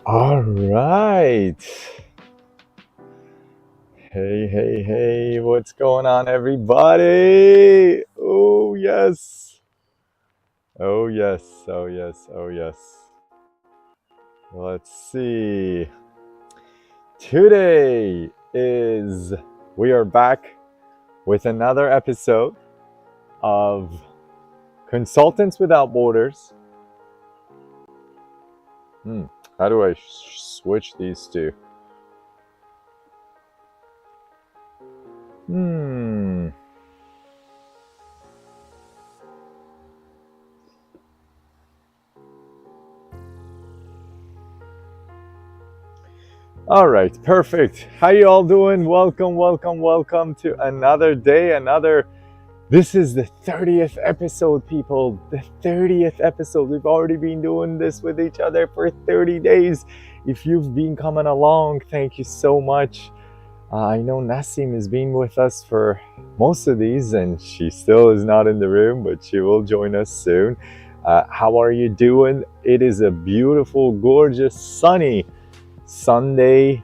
All right. Hey, what's going on, everybody? Oh, yes. Oh, yes. Oh, yes. Oh, yes. Let's see. Today we are back with another episode of Consultants Without Borders. How do I switch these two? All right, perfect. How you all doing? Welcome to another day, This is the 30th episode, people. The 30th episode. We've already been doing this with each other for 30 days. If you've been coming along, thank you so much. I know Nassim has been with us for most of these, and she still is not in the room, but she will join us soon. How are you doing? It is a beautiful, gorgeous, sunny Sunday,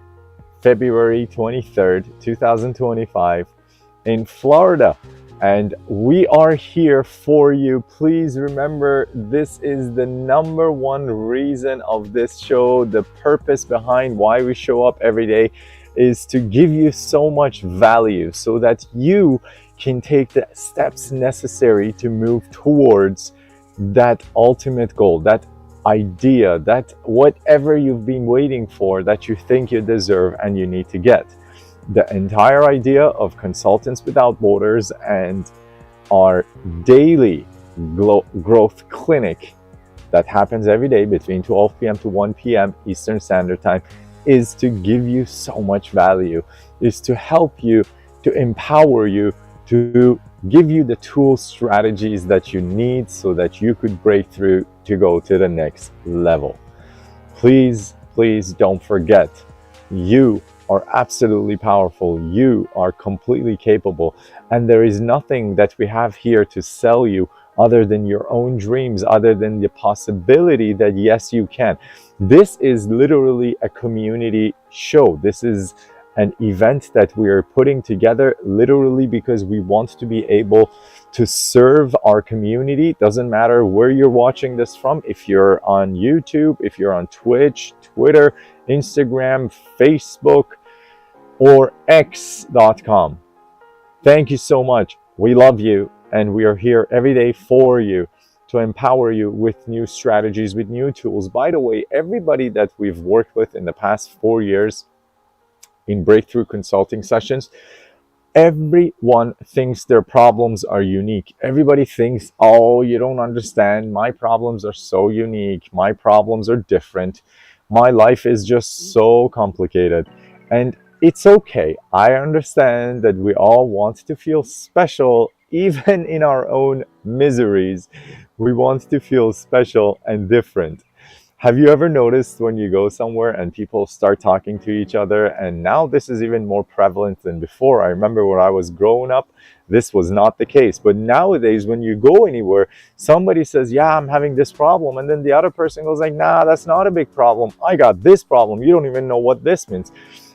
February 23rd, 2025 in Florida. And we are here for you. Please remember, this is the number one reason of this show. The purpose behind why we show up every day is to give you so much value so that you can take the steps necessary to move towards that ultimate goal, that idea, that whatever you've been waiting for that you think you deserve and you need to get. The entire idea of Consultants Without Borders and our daily growth clinic that happens every day between 12 p.m. to 1 p.m. Eastern Standard Time is to give you so much value, is to help you, to empower you, to give you the tools, strategies that you need so that you could break through to go to the next level. Please don't forget, you are absolutely powerful. You are completely capable. And there is nothing that we have here to sell you other than your own dreams, other than the possibility that yes, you can. This is literally a community show. This is an event that we are putting together literally because we want to be able to serve our community. Doesn't matter where you're watching this from. If you're on YouTube, if you're on Twitch, Twitter, Instagram, Facebook, or X.com. Thank you so much. We love you, and we are here every day for you to empower you with new strategies, with new tools. By the way, everybody that we've worked with in the past 4 years in breakthrough consulting sessions, everyone thinks their problems are unique. Everybody thinks, oh, you don't understand. My problems are so unique. My problems are different. My life is just so complicated. And it's okay. I understand that we all want to feel special, even in our own miseries. We want to feel special and different. Have you ever noticed when you go somewhere and people start talking to each other? And now this is even more prevalent than before. I remember when I was growing up, this was not the case. But nowadays, when you go anywhere, somebody says, yeah, I'm having this problem. And then the other person goes like, nah, that's not a big problem. I got this problem. You don't even know what this means.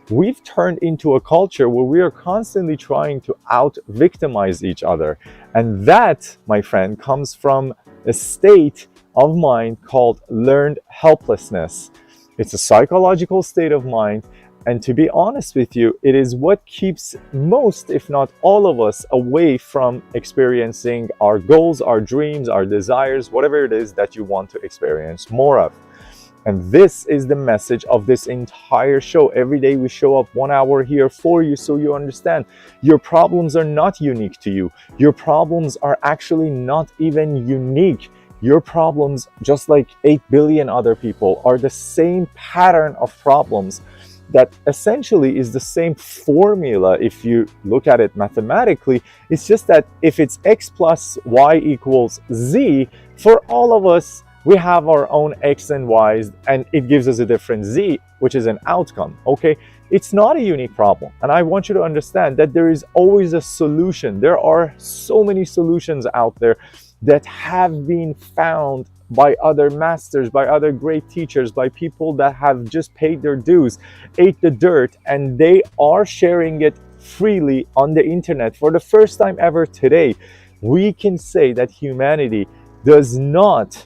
We've turned into a culture where we are constantly trying to out-victimize each other. And that, my friend, comes from a state of mind called learned helplessness. It's a psychological state of mind, and to be honest with you, it is what keeps most, if not all of us, away from experiencing our goals, our dreams, our desires, whatever it is that you want to experience more of. And this is the message of this entire show. Every day we show up 1 hour here for you so you understand your problems are not unique to you. Your problems are actually not even unique. Your problems, just like 8 billion other people, are the same pattern of problems that essentially is the same formula. If you look at it mathematically, it's just that if it's x plus y equals z, for all of us, we have our own x and y's, and it gives us a different z, which is an outcome, okay? It's not a unique problem. And I want you to understand that there is always a solution. There are so many solutions out there that have been found by other masters, by other great teachers, by people that have just paid their dues, ate the dirt, and they are sharing it freely on the internet for the first time ever today. We can say that humanity does not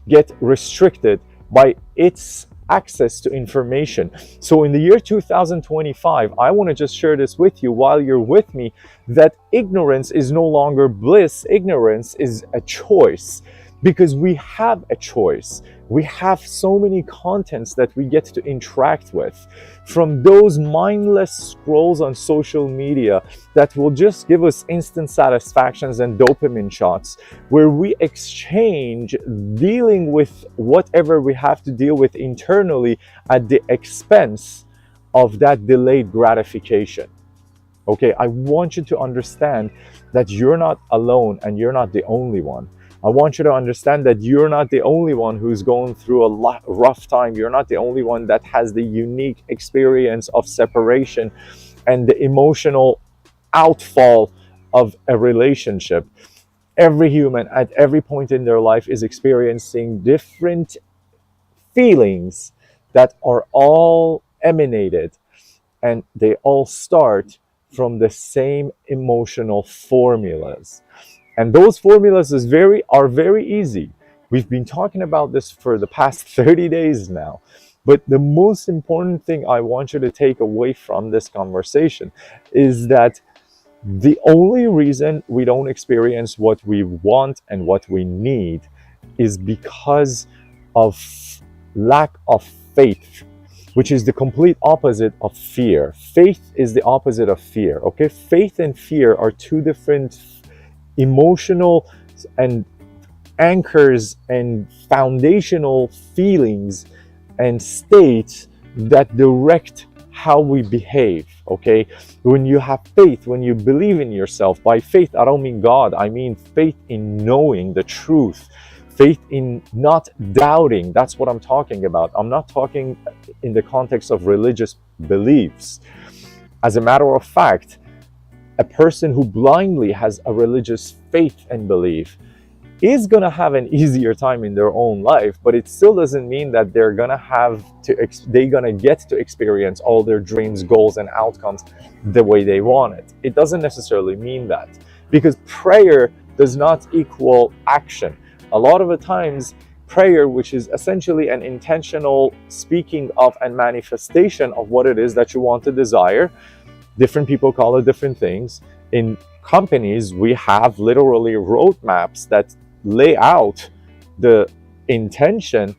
get restricted by its access to information. So in the year 2025, I want to just share this with you while you're with me, that ignorance is no longer bliss. Ignorance is a choice, because we have a choice. We have so many contents that we get to interact with, from those mindless scrolls on social media that will just give us instant satisfactions and dopamine shots, where we exchange dealing with whatever we have to deal with internally at the expense of that delayed gratification. Okay, I want you to understand that you're not alone and you're not the only one. I want you to understand that you're not the only one who's going through a rough time. You're not the only one that has the unique experience of separation and the emotional outfall of a relationship. Every human at every point in their life is experiencing different feelings that are all emanated, and they all start from the same emotional formulas. And those formulas are very easy. We've been talking about this for the past 30 days now. But the most important thing I want you to take away from this conversation is that the only reason we don't experience what we want and what we need is because of lack of faith, which is the complete opposite of fear. Faith is the opposite of fear, okay? Faith and fear are two different emotional and anchors and foundational feelings and states that direct how we behave, okay? When you have faith, when you believe in yourself, by faith I don't mean God, I mean faith in knowing the truth, faith in not doubting. That's what I'm talking about. I'm not talking in the context of religious beliefs. As a matter of fact, a person who blindly has a religious faith and belief is going to have an easier time in their own life, but it still doesn't mean that they're going to get to experience all their dreams, goals, and outcomes the way they want it. It doesn't necessarily mean that, because prayer does not equal action. A lot of the times, prayer, which is essentially an intentional speaking of and manifestation of what it is that you want to desire, different people call it different things. In companies, we have literally roadmaps that lay out the intention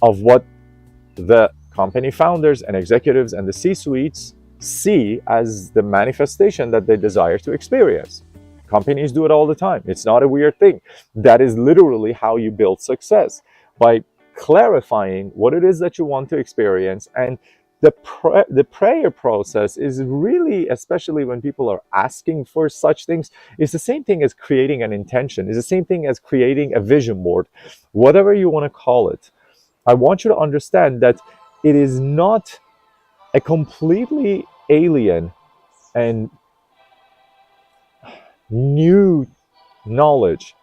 of what the company founders and executives and the C-suites see as the manifestation that they desire to experience. Companies do it all the time. It's not a weird thing. That is literally how you build success, by clarifying what it is that you want to experience. And the prayer process is really, especially when people are asking for such things, is the same thing as creating an intention. It's the same thing as creating a vision board, whatever you want to call it. I want you to understand that it is not a completely alien and new knowledge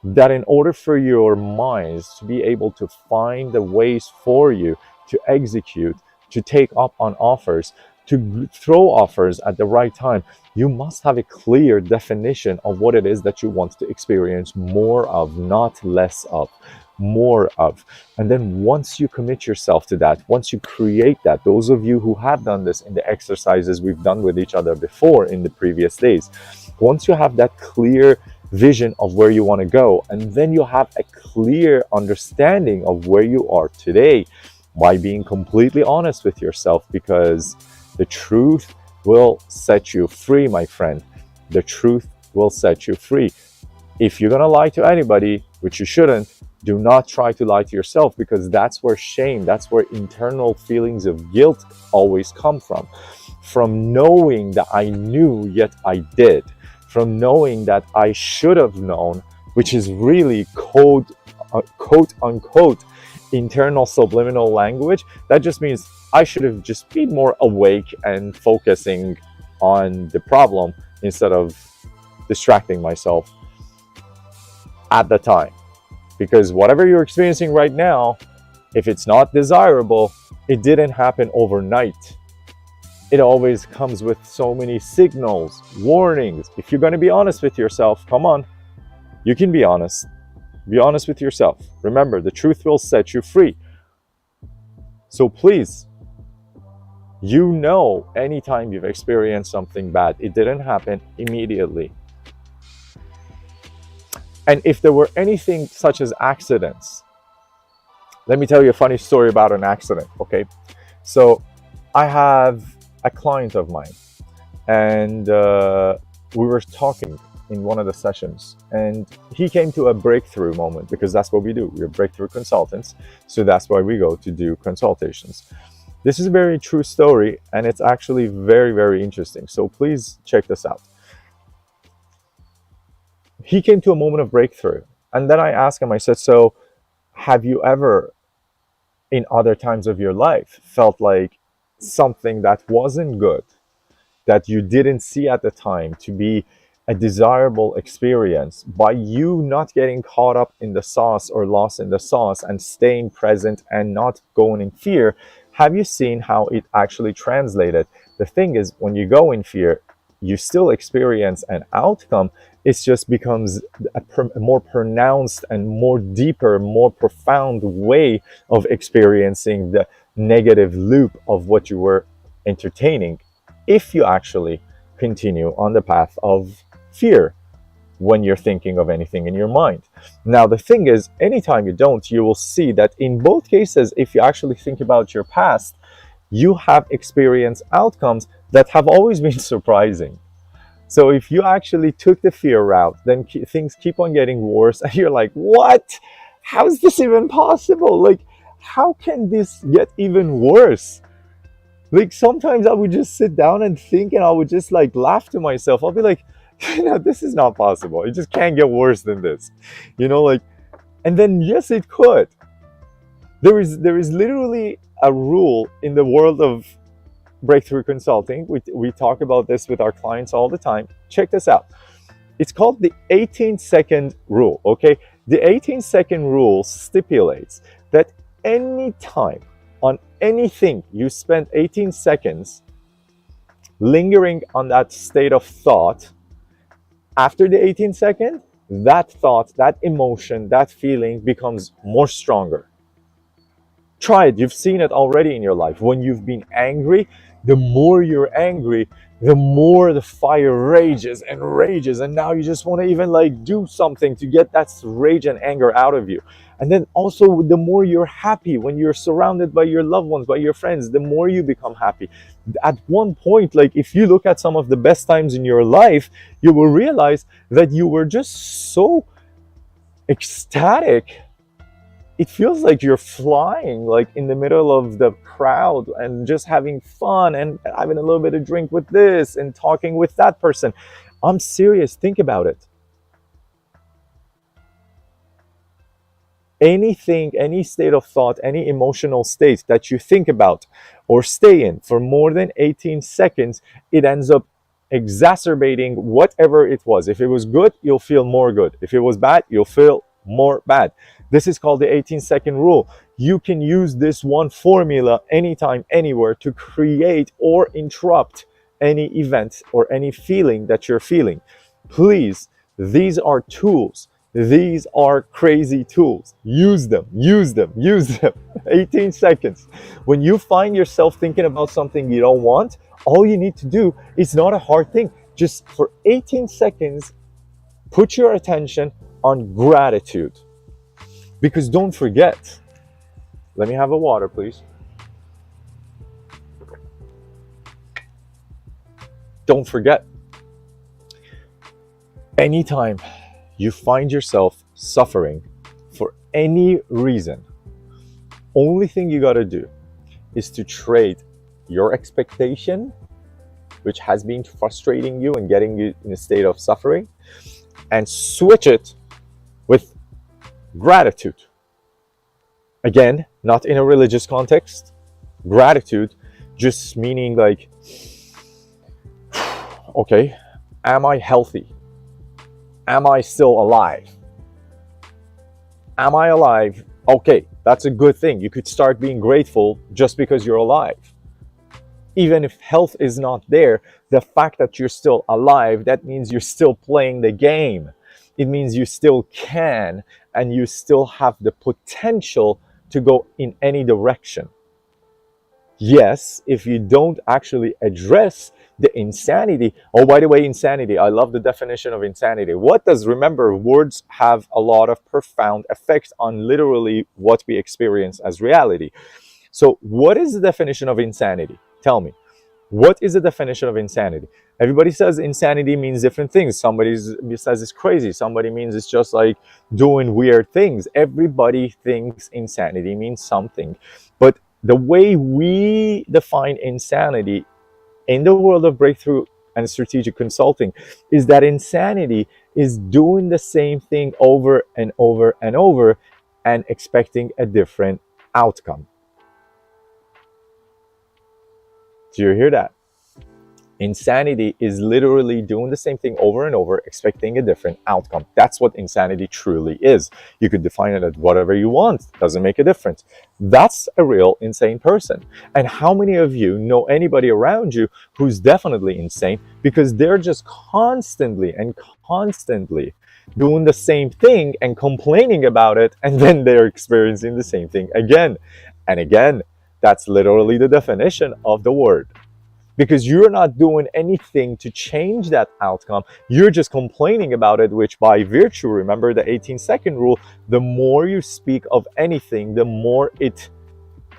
that in order for your minds to be able to find the ways for you to execute, to take up on offers, to throw offers at the right time, you must have a clear definition of what it is that you want to experience more of, not less of, more of. And then once you commit yourself to that, once you create that, those of you who have done this in the exercises we've done with each other before in the previous days, once you have that clear vision of where you want to go, and then you have a clear understanding of where you are today, by being completely honest with yourself, because the truth will set you free, my friend. The truth will set you free. If you're going to lie to anybody, which you shouldn't, do not try to lie to yourself, because that's where shame, that's where internal feelings of guilt always come from knowing that I knew yet I did, from knowing that I should have known, which is really quote unquote internal subliminal language. That just means I should have just been more awake and focusing on the problem instead of distracting myself at the time. Because whatever you're experiencing right now, if it's not desirable, it didn't happen overnight. It always comes with so many signals, warnings. If you're going to be honest with yourself, come on, you can be honest. Be honest with yourself. Remember, the truth will set you free. So please, you know, anytime you've experienced something bad, it didn't happen immediately. And if there were anything such as accidents, let me tell you a funny story about an accident, okay? So I have a client of mine, and we were talking in one of the sessions, and he came to a breakthrough moment, because that's what we do. We're breakthrough consultants, so that's why we go to do consultations. This is a very true story, and it's actually very, very interesting. So please check this out. He came to a moment of breakthrough, and then I asked him, I said, so have you ever in other times of your life felt like something that wasn't good, that you didn't see at the time to be a desirable experience, by you not getting caught up in the sauce or lost in the sauce and staying present and not going in fear? Have you seen how it actually translated? The thing is, when you go in fear, you still experience an outcome. It just becomes a more pronounced and more deeper, more profound way of experiencing the negative loop of what you were entertaining, if you actually continue on the path of fear when you're thinking of anything in your mind. Now, the thing is, anytime you don't, you will see that in both cases, if you actually think about your past, you have experienced outcomes that have always been surprising. So if you actually took the fear route, then things keep on getting worse, and you're like, what? How is this even possible? Like, how can this get even worse? Like, sometimes I would just sit down and think, and I would just like laugh to myself. I'll be like, this is not possible. It just can't get worse than this, like. And then yes, it could. There is literally a rule in the world of breakthrough consulting. We talk about this with our clients all the time. Check this out. It's called the 18-second rule, okay? The 18-second rule stipulates that any time on anything you spend 18 seconds lingering on that state of thought, after the 18 seconds, that thought, that emotion, that feeling becomes more stronger. Try it. You've seen it already in your life. When you've been angry, the more you're angry, the more the fire rages and rages, and now you just want to even like do something to get that rage and anger out of you. And then also, the more you're happy, when you're surrounded by your loved ones, by your friends, the more you become happy. At one point, like if you look at some of the best times in your life, you will realize that you were just so ecstatic. It feels like you're flying, like in the middle of the crowd, and just having fun and having a little bit of drink with this and talking with that person. I'm serious. Think about it. Anything, any state of thought, any emotional state that you think about or stay in for more than 18 seconds, it ends up exacerbating whatever it was. If it was good, you'll feel more good. If it was bad, you'll feel more bad. This is called the 18-second rule. You can use this one formula anytime, anywhere to create or interrupt any event or any feeling that you're feeling. Please, these are tools. These are crazy tools. Use them, use them, use them. 18 seconds. When you find yourself thinking about something you don't want, all you need to do, it's not a hard thing. Just for 18 seconds, put your attention on gratitude. Because don't forget, let me have a water, please. Don't forget, anytime you find yourself suffering for any reason, only thing you got to do is to trade your expectation, which has been frustrating you and getting you in a state of suffering, and switch it with gratitude. Again, not in a religious context. Gratitude just meaning like, okay, am I healthy? Am I still alive? Am I alive? Okay, that's a good thing. You could start being grateful just because you're alive. Even if health is not there, the fact that you're still alive, that means you're still playing the game. It means you still can, and you still have the potential to go in any direction. Yes, if you don't actually address the insanity. Oh, by the way, insanity, I love the definition of insanity. What does, remember, words have a lot of profound effects on literally what we experience as reality. So what is the definition of insanity? Tell me. What is the definition of insanity? Everybody says insanity means different things. Somebody says it's crazy. Somebody means it's just like doing weird things. Everybody thinks insanity means something. But the way we define insanity in the world of breakthrough and strategic consulting is that insanity is doing the same thing over and over and over and expecting a different outcome. Do you hear that? Insanity is literally doing the same thing over and over, expecting a different outcome. That's what insanity truly is. You could define it as whatever you want. Doesn't make a difference. That's a real insane person. And how many of you know anybody around you who's definitely insane because they're just constantly doing the same thing and complaining about it, and then they're experiencing the same thing again and again. That's literally the definition of the word. Because you're not doing anything to change that outcome. You're just complaining about it, which by virtue, remember the 18-second rule, the more you speak of anything, the more it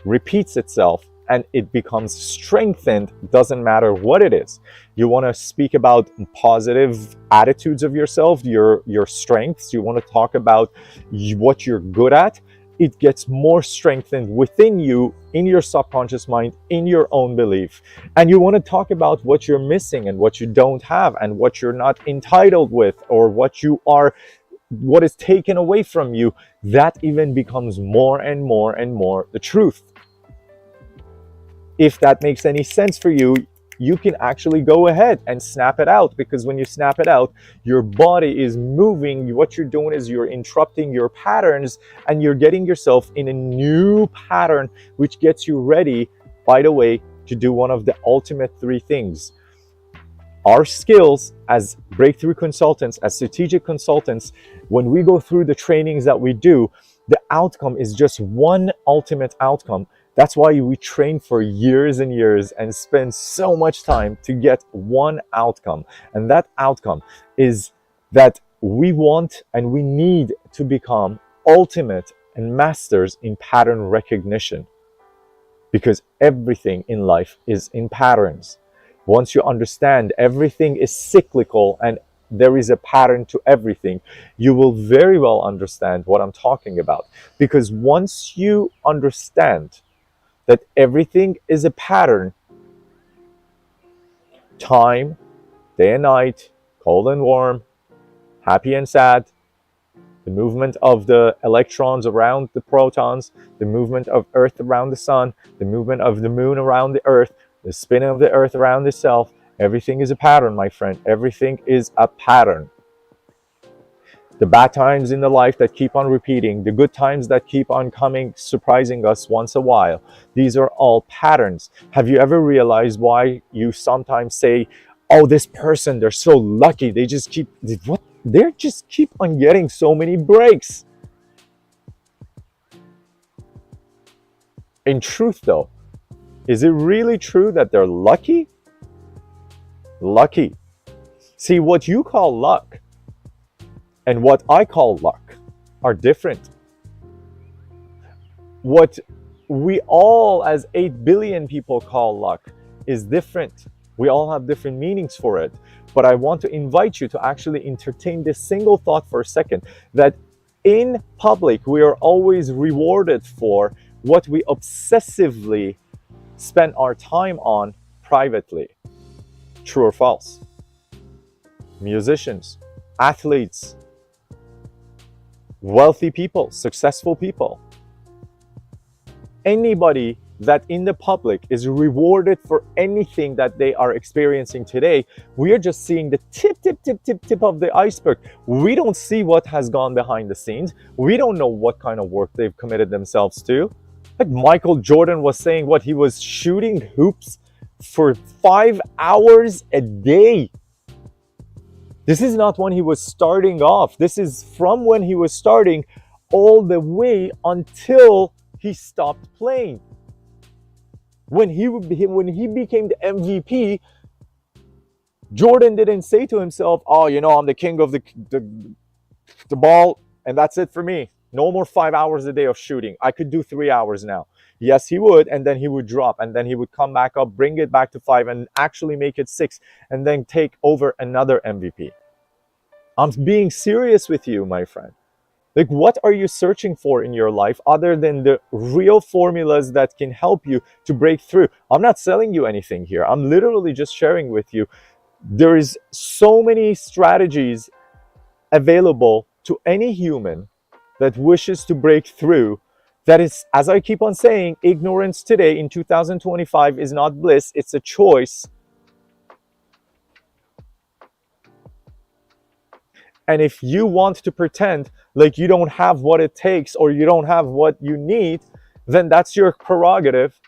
repeats itself and it becomes strengthened. Doesn't matter what it is. You want to speak about positive attitudes of yourself, your strengths. You want to talk about what you're good at. It gets more strengthened within you, in your subconscious mind, in your own belief. And you want to talk about what you're missing and what you don't have and what you're not entitled with, or what is taken away from you. That even becomes more and more and more the truth. If that makes any sense for you, you can actually go ahead and snap it out, because when you snap it out, your body is moving. What you're doing is you're interrupting your patterns and you're getting yourself in a new pattern, which gets you ready, by the way, to do one of the ultimate three things. Our skills as breakthrough consultants, as strategic consultants, when we go through the trainings that we do, the outcome is just one ultimate outcome. That's why we train for years and years and spend so much time to get one outcome. And that outcome is that we want and we need to become ultimate and masters in pattern recognition. Because everything in life is in patterns. Once you understand everything is cyclical and there is a pattern to everything, you will very well understand what I'm talking about. Because once you understand that everything is a pattern, time, day and night, cold and warm, happy and sad, the movement of the electrons around the protons, the movement of Earth around the sun, the movement of the moon around the Earth, the spin of the Earth around itself, everything is a pattern, my friend. Everything is a pattern. The bad times in the life that keep on repeating, the good times that keep on coming, surprising us once a while, these are all patterns. Have you ever realized why you sometimes say, oh, this person, they're so lucky, they just keep on getting so many breaks? In truth though, is it really true that they're lucky? Lucky. See, what you call luck and what I call luck are different. What we all as 8 billion people call luck is different. We all have different meanings for it. But I want to invite you to actually entertain this single thought for a second, that in public, we are always rewarded for what we obsessively spend our time on privately. True or false? Musicians, athletes, wealthy people, successful people, anybody that in the public is rewarded for anything that they are experiencing today, we are just seeing the tip of the iceberg. We don't see what has gone behind the scenes. We don't know what kind of work they've committed themselves to. Like Michael Jordan was saying, what he was shooting hoops for 5 hours a day. This is not when he was starting off. This is from when he was starting all the way until he stopped playing. When he became the MVP, Jordan didn't say to himself, oh, I'm the king of the ball, and that's it for me. No more 5 hours a day of shooting. I could do 3 hours now. Yes, he would, and then he would drop, and then he would come back up, bring it back to 5, and actually make it 6, and then take over another MVP. I'm being serious with you, my friend. Like, what are you searching for in your life other than the real formulas that can help you to break through? I'm not selling you anything here. I'm literally just sharing with you. There is so many strategies available to any human that wishes to break through. That is, as I keep on saying, ignorance today in 2025 is not bliss. It's a choice. And if you want to pretend like you don't have what it takes or you don't have what you need, then that's your prerogative.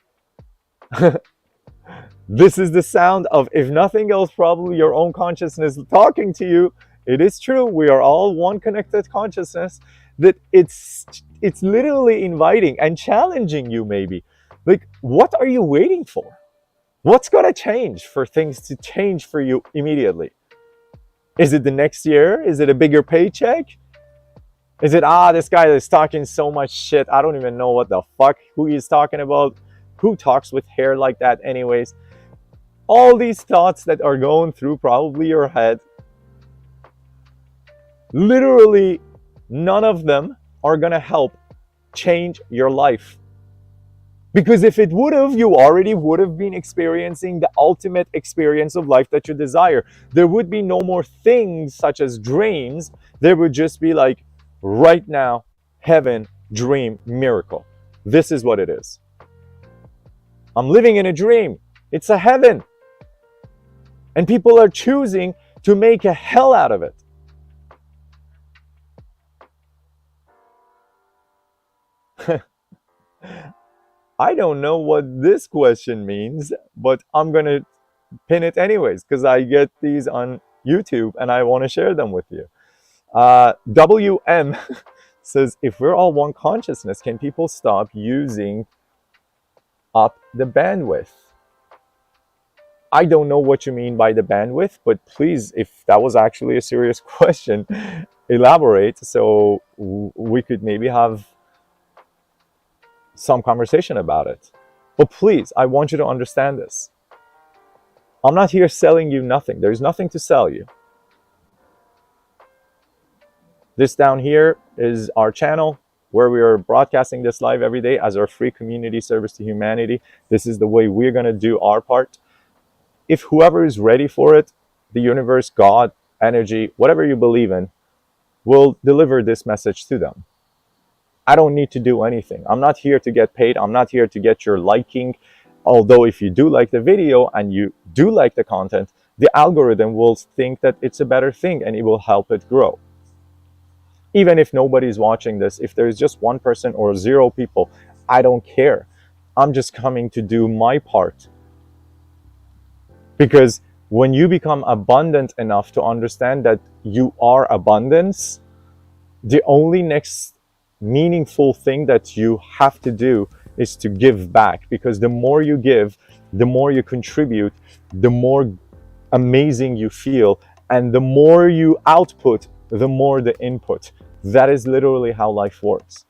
This is the sound of, if nothing else, probably your own consciousness talking to you. It is true. We are all one connected consciousness. That it's literally inviting and challenging you maybe. Like, what are you waiting for? What's going to change for things to change for you immediately? Is it the next year? Is it a bigger paycheck? Is it, this guy is talking so much shit. I don't even know what the fuck, who he's talking about. Who talks with hair like that anyways? All these thoughts that are going through probably your head. Literally, none of them are going to help change your life. Because if it would have, you already would have been experiencing the ultimate experience of life that you desire. There would be no more things such as dreams. There would just be like, right now, heaven, dream, miracle. This is what it is. I'm living in a dream. It's a heaven. And people are choosing to make a hell out of it. I don't know what this question means, but I'm going to pin it anyways because I get these on YouTube and I want to share them with you. WM says, if we're all one consciousness, can people stop using up the bandwidth? I don't know what you mean by the bandwidth, but please, if that was actually a serious question, elaborate so we could maybe have some conversation about it. But please, I want you to understand this. I'm not here selling you nothing. There's nothing to sell you. This down here is our channel where we are broadcasting this live every day as our free community service to humanity. This is the way we're going to do our part. If whoever is ready for it, the universe, God, energy, whatever you believe in, will deliver this message to them. I don't need to do anything. I'm not here to get paid. I'm not here to get your liking. Although if you do like the video and you do like the content, the algorithm will think that it's a better thing and it will help it grow. Even if nobody's watching this, if there's just one person or 0 people, I don't care. I'm just coming to do my part. Because when you become abundant enough to understand that you are abundance, the only next meaningful thing that you have to do is to give back, because the more you give, the more you contribute, the more amazing you feel, and the more you output, the more the input. That is literally how life works.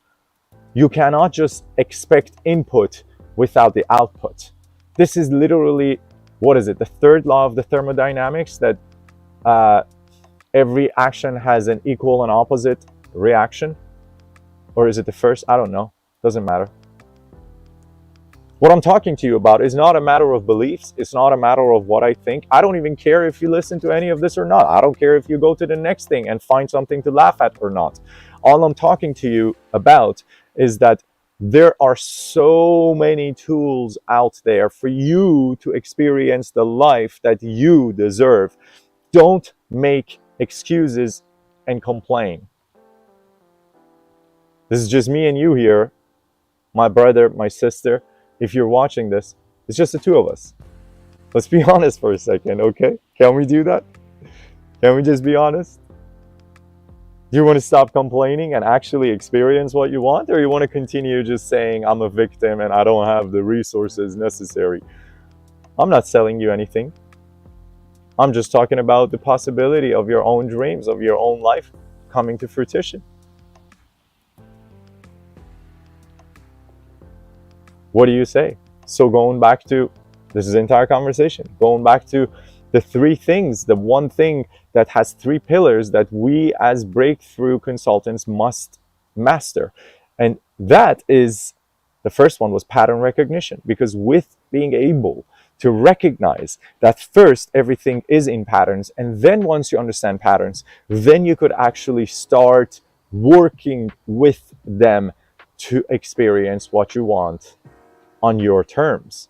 You cannot just expect input without the output. This is literally, what is it, the third law of the thermodynamics, that every action has an equal and opposite reaction. Or is it the first? I don't know. Doesn't matter. What I'm talking to you about is not a matter of beliefs. It's not a matter of what I think. I don't even care if you listen to any of this or not. I don't care if you go to the next thing and find something to laugh at or not. All I'm talking to you about is that There are so many tools out there for you to experience the life that you deserve. Don't make excuses and complain. This is just me and you here, my brother, my sister. If you're watching this, it's just the two of us. Let's be honest for a second, okay? Can we do that? Can we just be honest? Do you want to stop complaining and actually experience what you want? Or you want to continue just saying, I'm a victim and I don't have the resources necessary? I'm not selling you anything. I'm just talking about the possibility of your own dreams, of your own life coming to fruition. What do you say? So going back to, this is the entire conversation, going back to the three things, the one thing that has three pillars that we as breakthrough consultants must master. And that is, the first one was pattern recognition, because with being able to recognize that first everything is in patterns, and then once you understand patterns, then you could actually start working with them to experience what you want on your terms.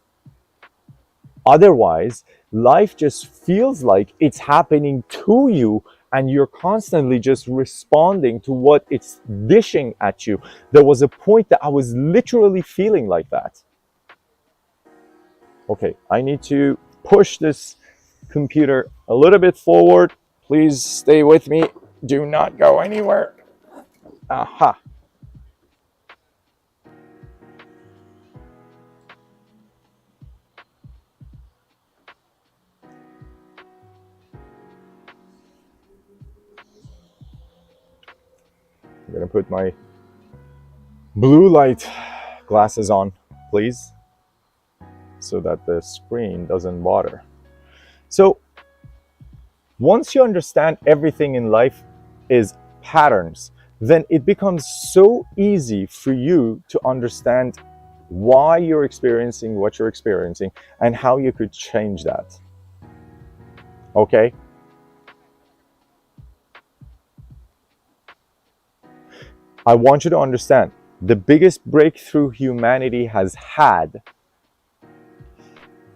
Otherwise, life just feels like it's happening to you and you're constantly just responding to what it's dishing at you. There was a point that I was literally feeling like that. Okay, I need to push this computer a little bit forward. Please stay with me. Do not go anywhere. Aha. I'm gonna put my blue light glasses on, please, so that the screen doesn't bother. So once you understand everything in life is patterns, then it becomes so easy for you to understand why you're experiencing what you're experiencing and how you could change that. Okay? I want you to understand the biggest breakthrough humanity has had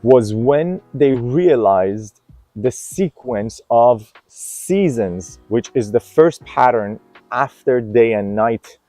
was when they realized the sequence of seasons, which is the first pattern after day and night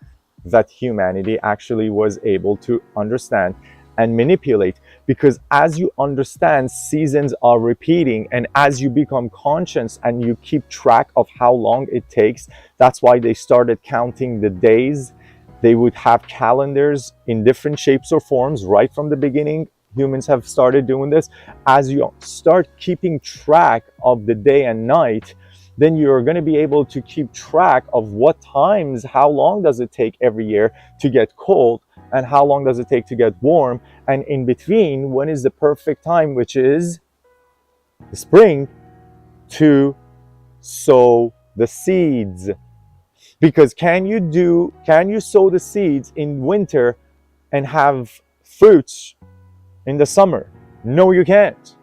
that humanity actually was able to understand and manipulate. Because as you understand, seasons are repeating, and as you become conscious and you keep track of how long it takes, that's why they started counting the days. They would have calendars in different shapes or forms right from the beginning. Humans have started doing this. As you start keeping track of the day and night, then you're going to be able to keep track of what times, how long does it take every year to get cold, and how long does it take to get warm, and in between, when is the perfect time, which is the spring, to sow the seeds. Because can you sow the seeds in winter and have fruits in the summer? No, you can't.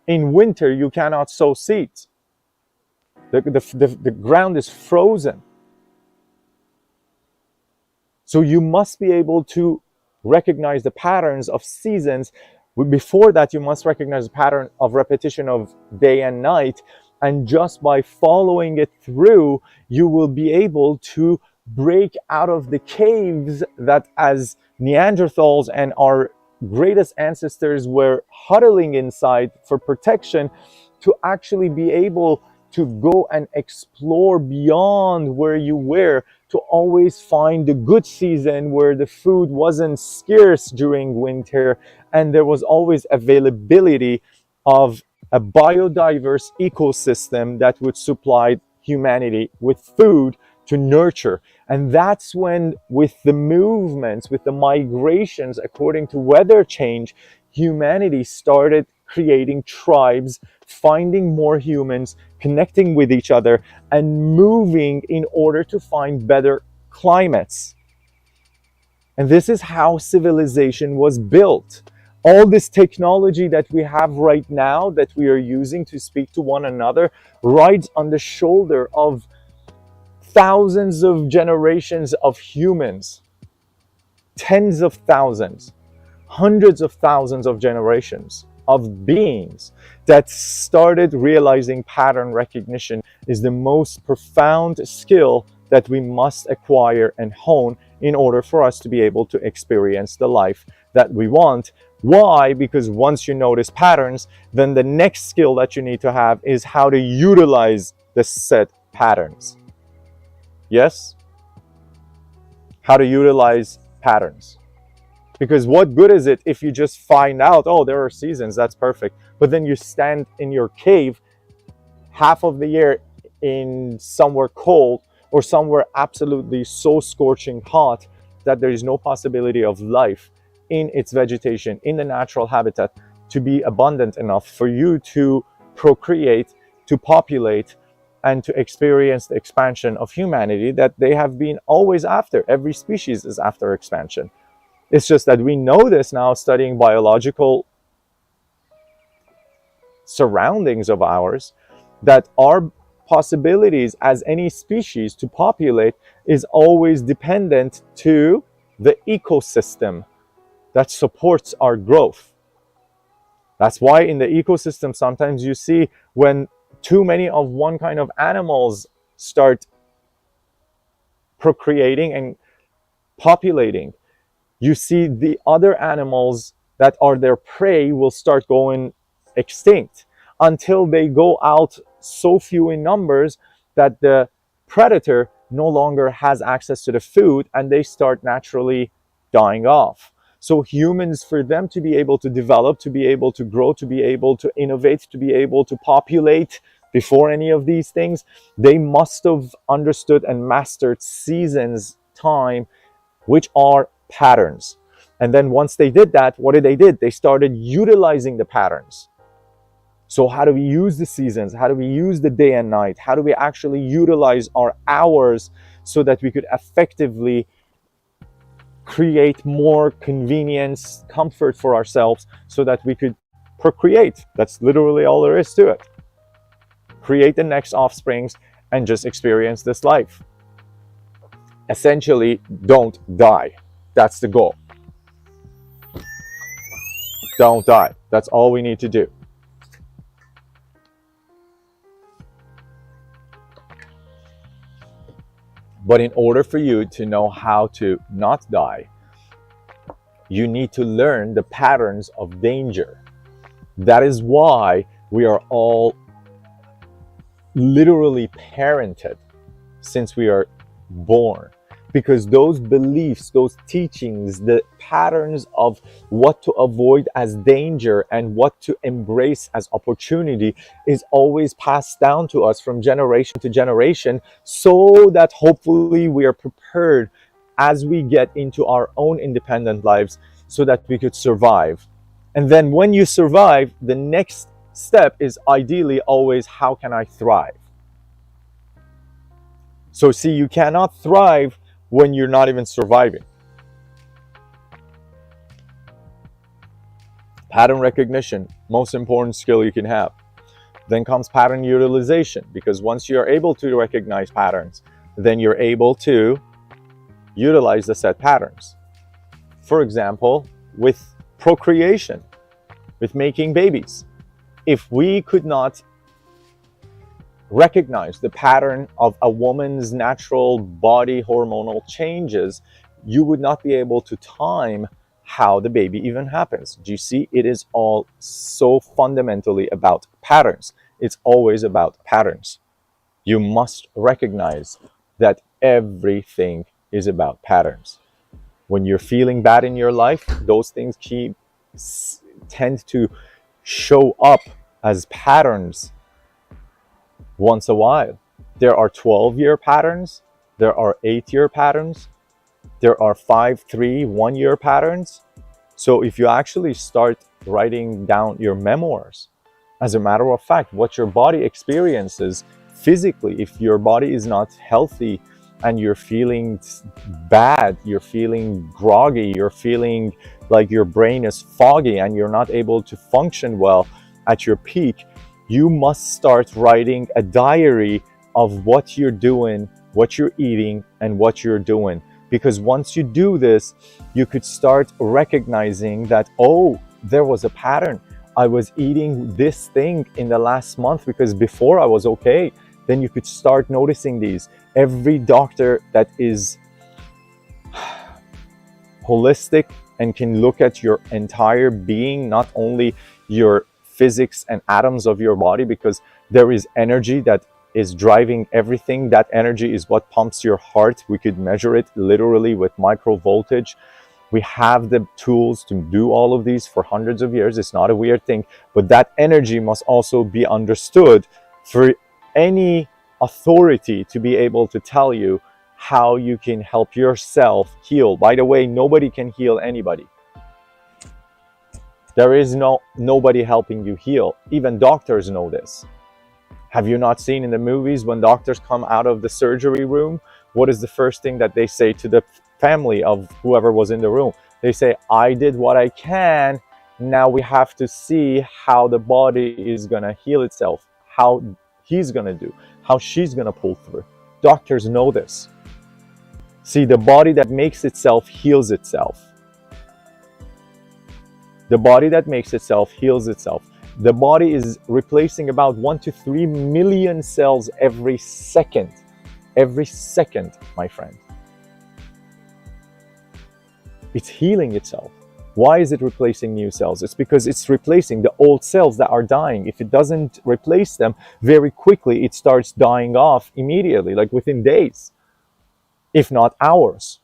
In winter, you cannot sow seeds. The ground is frozen. So you must be able to recognize the patterns of seasons. Before that, you must recognize the pattern of repetition of day and night. And just by following it through, you will be able to break out of the caves that as Neanderthals and our greatest ancestors were huddling inside for protection, to actually be able to go and explore beyond where you were, to always find the good season where the food wasn't scarce during winter and there was always availability of a biodiverse ecosystem that would supply humanity with food to nurture. And that's when, with the movements, with the migrations according to weather change, humanity started creating tribes, finding more humans, connecting with each other, and moving in order to find better climates. And this is how civilization was built. All this technology that we have right now, that we are using to speak to one another, rides on the shoulder of thousands of generations of humans. tens of thousands, hundreds of thousands of generations of beings that started realizing pattern recognition is the most profound skill that we must acquire and hone in order for us to be able to experience the life that we want. Why? Because once you notice patterns, then the next skill that you need to have is how to utilize the set patterns. Yes? How to utilize patterns. Because what good is it if you just find out, oh, there are seasons, that's perfect. But then you stand in your cave half of the year in somewhere cold or somewhere absolutely so scorching hot that there is no possibility of life in its vegetation, in the natural habitat, to be abundant enough for you to procreate, to populate, and to experience the expansion of humanity that they have been always after. Every species is after expansion. It's just that we know this now, studying biological surroundings of ours, that our possibilities as any species to populate is always dependent to the ecosystem that supports our growth. That's why in the ecosystem sometimes you see when too many of one kind of animals start procreating and populating, you see the other animals that are their prey will start going extinct until they go out so few in numbers that the predator no longer has access to the food and they start naturally dying off. So humans, for them to be able to develop, to be able to grow, to be able to innovate, to be able to populate before any of these things, they must have understood and mastered seasons, time, which are patterns. And then once they did that, what did they do? They started utilizing the patterns. So how do we use the seasons? How do we use the day and night? How do we actually utilize our hours so that we could effectively create more convenience, comfort for ourselves so that we could procreate? That's literally all there is to it. Create the next offsprings and just experience this life. Essentially, don't die. That's the goal. Don't die. That's all we need to do. But in order for you to know how to not die, you need to learn the patterns of danger. That is why we are all literally parented since we are born. Because those beliefs, those teachings, the patterns of what to avoid as danger and what to embrace as opportunity is always passed down to us from generation to generation, so that hopefully we are prepared as we get into our own independent lives so that we could survive. And then when you survive, the next step is ideally always, how can I thrive? So see, you cannot thrive when you're not even surviving. Pattern recognition, most important skill you can have. Then comes pattern utilization, because once you're able to recognize patterns, then you're able to utilize the set patterns. For example, with procreation, with making babies. If we could not recognize the pattern of a woman's natural body hormonal changes, you would not be able to time how the baby even happens. Do you see? It is all so fundamentally about patterns. It's always about patterns. You must recognize that everything is about patterns. When you're feeling bad in your life, those things tend to show up as patterns once a while. There are 12-year patterns, there are 8-year patterns, there are 5, 3, 1-year patterns. So if you actually start writing down your memoirs, as a matter of fact, what your body experiences physically, if your body is not healthy and you're feeling bad, you're feeling groggy, you're feeling like your brain is foggy and you're not able to function well at your peak, you must start writing a diary of what you're doing, what you're eating, and what you're doing, Because once you do this, you could start recognizing that, oh, there was a pattern. I was eating this thing in the last month because before I was okay. Then you could start noticing these. Every doctor that is holistic and can look at your entire being, not only your physics and atoms of your body, because there is energy that is driving everything. That energy is what pumps your heart. We could measure it literally with micro voltage. We have the tools to do all of these for hundreds of years. It's not a weird thing, but that energy must also be understood for any authority to be able to tell you how you can help yourself heal. By the way, nobody can heal anybody. There is nobody helping you heal. Even doctors know this. Have you not seen in the movies when doctors come out of the surgery room, what is the first thing that they say to the family of whoever was in the room? They say, I did what I can. Now we have to see how the body is going to heal itself, how he's going to do, how she's going to pull through. Doctors know this. See, the body that makes itself heals itself. The body that makes itself heals itself. The body is replacing about 1 to 3 million cells every second. Every second, my friend. It's healing itself. Why is it replacing new cells? It's because it's replacing the old cells that are dying. If it doesn't replace them very quickly, it starts dying off immediately, like within days, if not hours.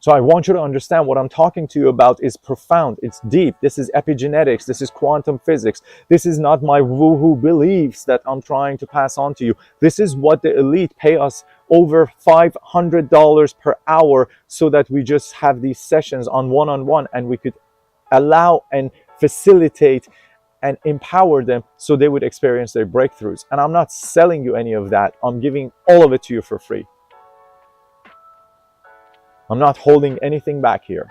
So I want you to understand what I'm talking to you about is profound. It's deep. This is epigenetics. This is quantum physics. This is not my woohoo beliefs that I'm trying to pass on to you. This is what the elite pay us over $500 per hour so that we just have these sessions on one-on-one, and we could allow and facilitate and empower them so they would experience their breakthroughs. And I'm not selling you any of that. I'm giving all of it to you for free. I'm not holding anything back here.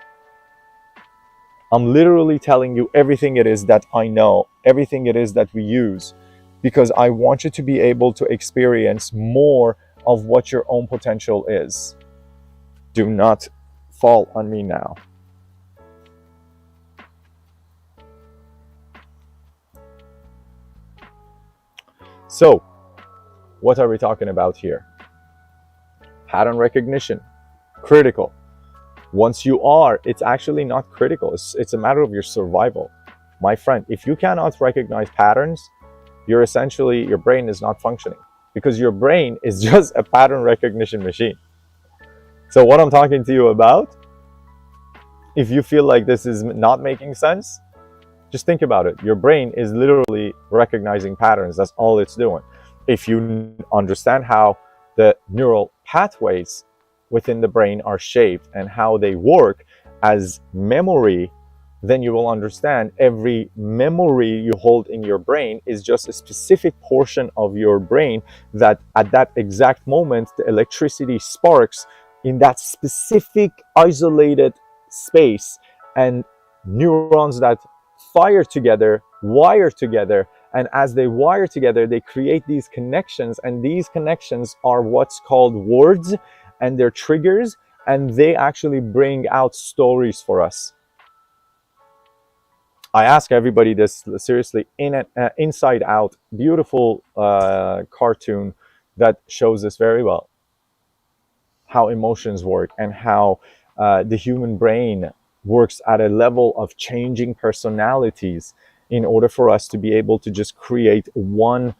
I'm literally telling you everything it is that I know, everything it is that we use, because I want you to be able to experience more of what your own potential is. Do not fall on me now. So, what are we talking about here? Pattern recognition. Critical. Once you are, it's actually not critical. It's a matter of your survival. My friend, if you cannot recognize patterns, you're essentially, your brain is not functioning, because your brain is just a pattern recognition machine. So what I'm talking to you about, if you feel like this is not making sense, just think about it. Your brain is literally recognizing patterns. That's all it's doing. If you understand how the neural pathways within the brain are shaped and how they work as memory, then you will understand every memory you hold in your brain is just a specific portion of your brain that at that exact moment the electricity sparks in that specific isolated space, and neurons that fire together wire together, and as they wire together they create these connections, and these connections are what's called words, and they're triggers, and they actually bring out stories for us. I ask everybody this seriously. Inside Out, beautiful cartoon that shows this very well, how emotions work and how the human brain works at a level of changing personalities in order for us to be able to just create one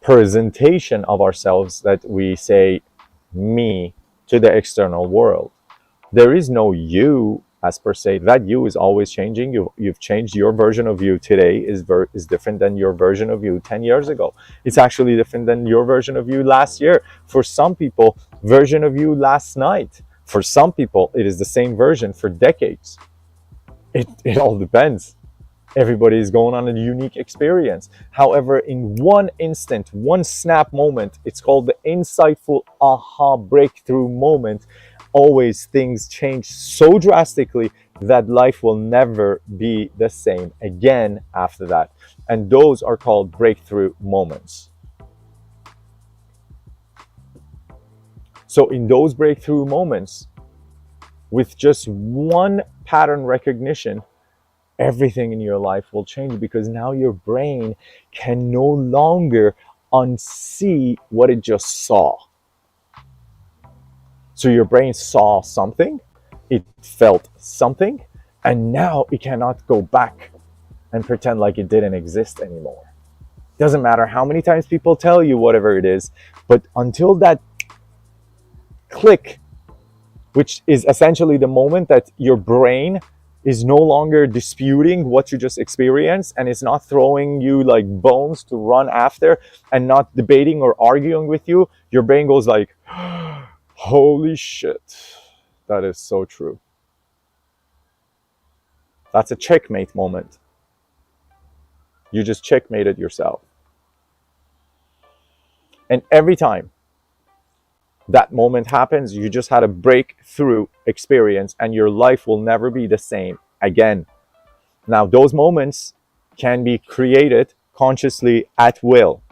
presentation of ourselves that we say me to the external world. There is no you as per se. That you is always changing. You've changed. Your version of you today is different than your version of you 10 years ago. It's actually different than your version of you last year. For some people, version of you last night. For some people, it is the same version for decades. It all depends. Everybody is going on a unique experience. However, in one instant, one snap moment, it's called the insightful aha breakthrough moment. Always things change so drastically that life will never be the same again after that. And those are called breakthrough moments. So in those breakthrough moments, with just one pattern recognition, everything in your life will change, because now your brain can no longer unsee what it just saw. So your brain saw something, it felt something, and now it cannot go back and pretend like it didn't exist anymore. Doesn't matter how many times people tell you whatever it is, but until that click, which is essentially the moment that your brain is no longer disputing what you just experienced, and it's not throwing you like bones to run after and not debating or arguing with you, your brain goes like, holy shit, that is so true. That's a checkmate moment. You just checkmated yourself. And every time that moment happens, you just had a breakthrough experience, and your life will never be the same again. Now, those moments can be created consciously at will.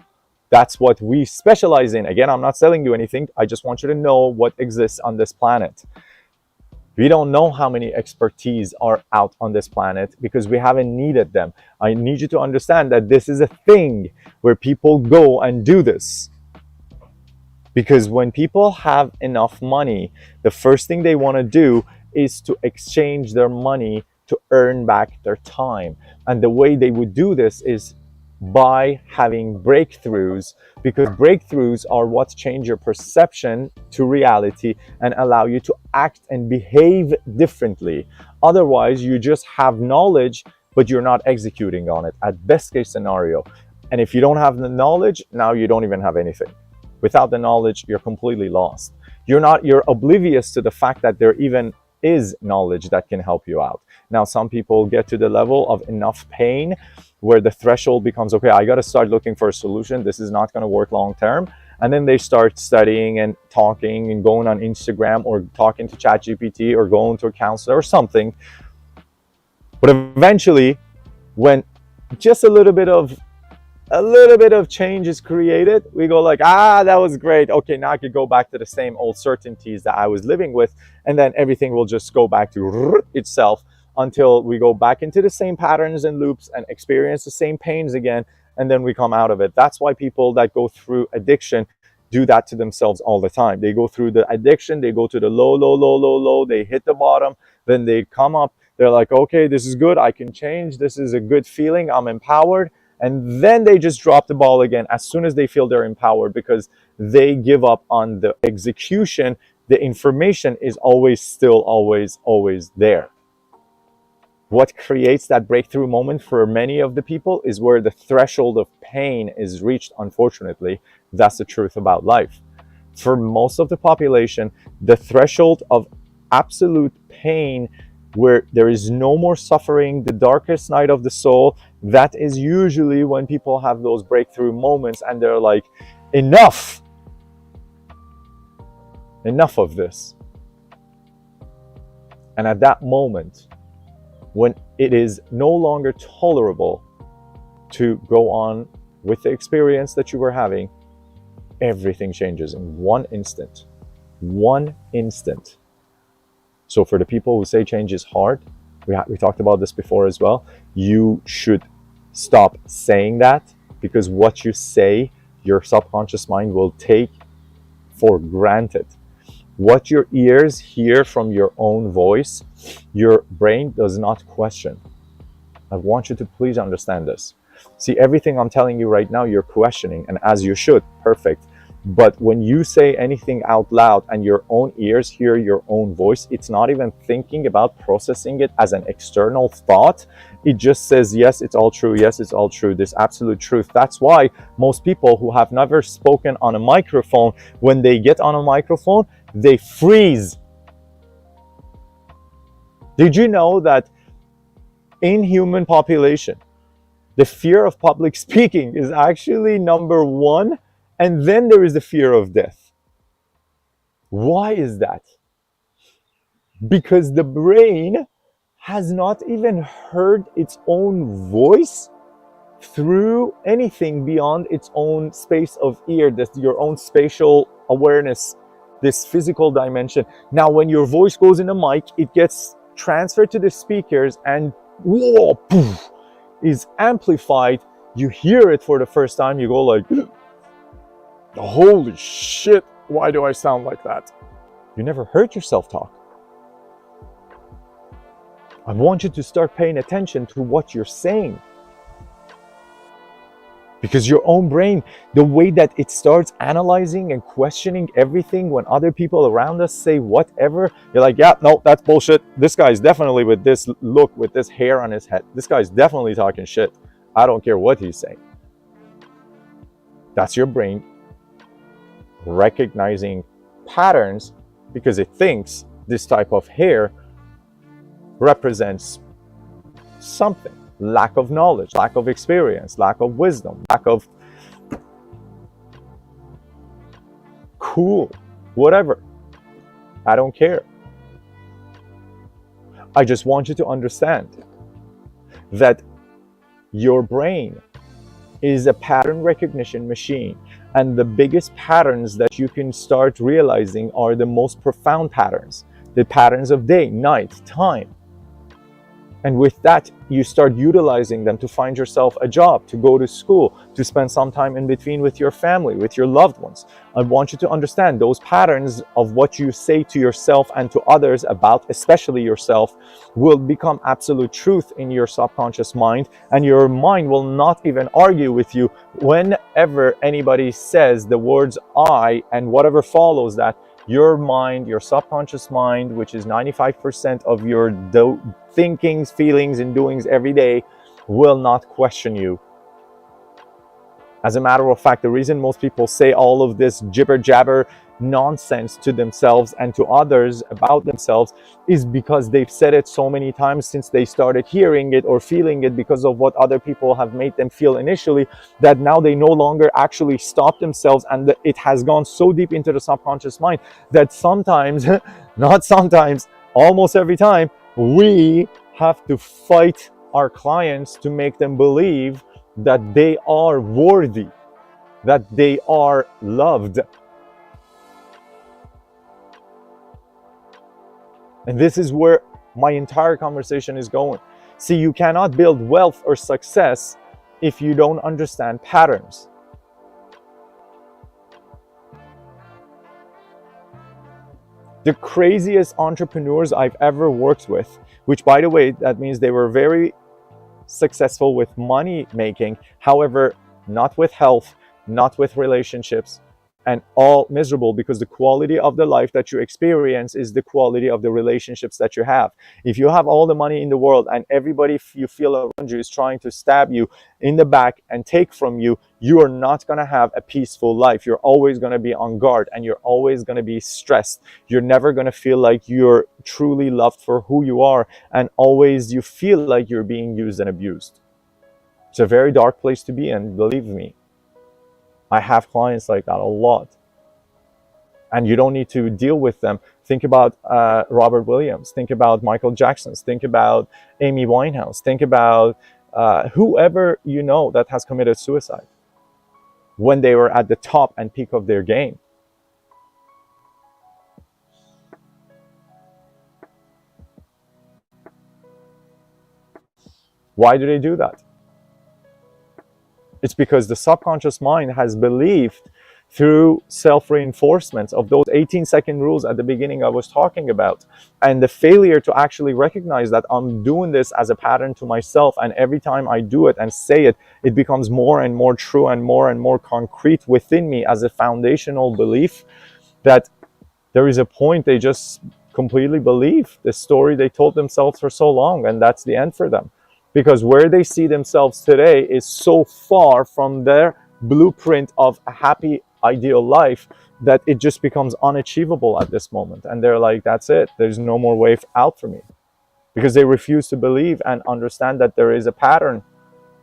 That's what we specialize in. Again, I'm not selling you anything. I just want you to know what exists on this planet. We don't know how many expertise are out on this planet because we haven't needed them. I need you to understand that this is a thing where people go and do this. Because when people have enough money, the first thing they want to do is to exchange their money to earn back their time. And the way they would do this is by having breakthroughs, because breakthroughs are what change your perception to reality and allow you to act and behave differently. Otherwise, you just have knowledge, but you're not executing on it at best case scenario. And if you don't have the knowledge, now you don't even have anything. Without the knowledge, you're completely lost. You're oblivious to the fact that there even is knowledge that can help you out. Now, some people get to the level of enough pain where the threshold becomes, okay, I got to start looking for a solution. This is not going to work long term. And then they start studying and talking and going on Instagram or talking to ChatGPT or going to a counselor or something. But eventually, when just a little bit of change is created, we go like, that was great. Okay, now I could go back to the same old certainties that I was living with, and then everything will just go back to itself until we go back into the same patterns and loops and experience the same pains again, and then we come out of it. That's why people that go through addiction do that to themselves all the time. They go through the addiction, they go to the low, they hit the bottom, then they come up, they're like, okay, this is good, I can change, this is a good feeling, I'm empowered. And then they just drop the ball again as soon as they feel they're empowered, because they give up on the execution. The information is always there. What creates that breakthrough moment for many of the people is where the threshold of pain is reached, unfortunately. That's the truth about life. For most of the population, the threshold of absolute pain, where there is no more suffering, the darkest night of the soul, that is usually when people have those breakthrough moments and they're like, enough of this. And at that moment, when it is no longer tolerable to go on with the experience that you were having, everything changes in one instant. So for the people who say change is hard, we talked about this before as well, you should stop saying that, because what you say, your subconscious mind will take for granted. What your ears hear from your own voice, your brain does not question. I want you to please understand this. See, everything I'm telling you right now, you're questioning, and as you should, perfect. But when you say anything out loud and your own ears hear your own voice, it's not even thinking about processing it as an external thought. It just says, yes, it's all true. Yes, it's all true. This absolute truth. That's why most people who have never spoken on a microphone, when they get on a microphone, they freeze. Did you know that in human population, the fear of public speaking is actually number one? And then there is the fear of death. Why is that? Because the brain has not even heard its own voice through anything beyond its own space of ear, your own spatial awareness this physical dimension. Now, when your voice goes in the mic, it gets transferred to the speakers and whoa, poof, is amplified. You hear it for the first time, you go like, holy shit, why do I sound like that? You never heard yourself talk. I want you to start paying attention to what you're saying. Because your own brain, the way that it starts analyzing and questioning everything when other people around us say whatever, you're like, yeah, no, that's bullshit. This guy's definitely with this look, with this hair on his head. This guy's definitely talking shit. I don't care what he's saying. That's your brain recognizing patterns because it thinks this type of hair represents something. Lack of knowledge, lack of experience, lack of wisdom, lack of cool, whatever. I don't care. I just want you to understand that your brain is a pattern recognition machine. And the biggest patterns that you can start realizing are the most profound patterns. The patterns of day, night, time. And with that, you start utilizing them to find yourself a job, to go to school, to spend some time in between with your family, with your loved ones. I want you to understand those patterns of what you say to yourself and to others about, especially yourself, will become absolute truth in your subconscious mind, and your mind will not even argue with you whenever anybody says the words I and whatever follows that. Your mind, your subconscious mind, which is 95% of your thinkings, feelings, and doings every day, will not question you. As a matter of fact, the reason most people say all of this jibber jabber nonsense to themselves and to others about themselves is because they've said it so many times since they started hearing it or feeling it because of what other people have made them feel initially, that now they no longer actually stop themselves, and it has gone so deep into the subconscious mind that sometimes, not sometimes, almost every time, we have to fight our clients to make them believe that they are worthy, that they are loved. And this is where my entire conversation is going. See, you cannot build wealth or success if you don't understand patterns. The craziest entrepreneurs I've ever worked with, which by the way, that means they were very successful with money making, however, not with health, not with relationships, and all miserable, because the quality of the life that you experience is the quality of the relationships that you have. If you have all the money in the world and everybody you feel around you is trying to stab you in the back and take from you, you are not going to have a peaceful life. You're always going to be on guard and you're always going to be stressed. You're never going to feel like you're truly loved for who you are, and always you feel like you're being used and abused. It's a very dark place to be in, believe me. I have clients like that a lot. And you don't need to deal with them. Think about Robert Williams. Think about Michael Jackson. Think about Amy Winehouse. Think about whoever you know that has committed suicide when they were at the top and peak of their game. Why do they do that? It's because the subconscious mind has believed through self-reinforcements of those 18-second rules at the beginning I was talking about, and the failure to actually recognize that I'm doing this as a pattern to myself, and every time I do it and say it, it becomes more and more true and more concrete within me as a foundational belief, that there is a point they just completely believe the story they told themselves for so long, and that's the end for them. Because where they see themselves today is so far from their blueprint of a happy, ideal life that it just becomes unachievable at this moment. And they're like, that's it. There's no more way out for me. Because they refuse to believe and understand that there is a pattern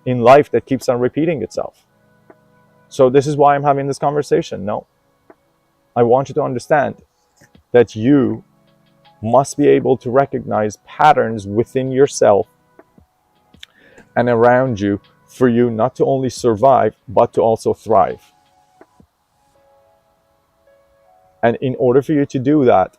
in life that keeps on repeating itself. So this is why I'm having this conversation. No, I want you to understand that you must be able to recognize patterns within yourself and around you for you not to only survive, but to also thrive. And in order for you to do that,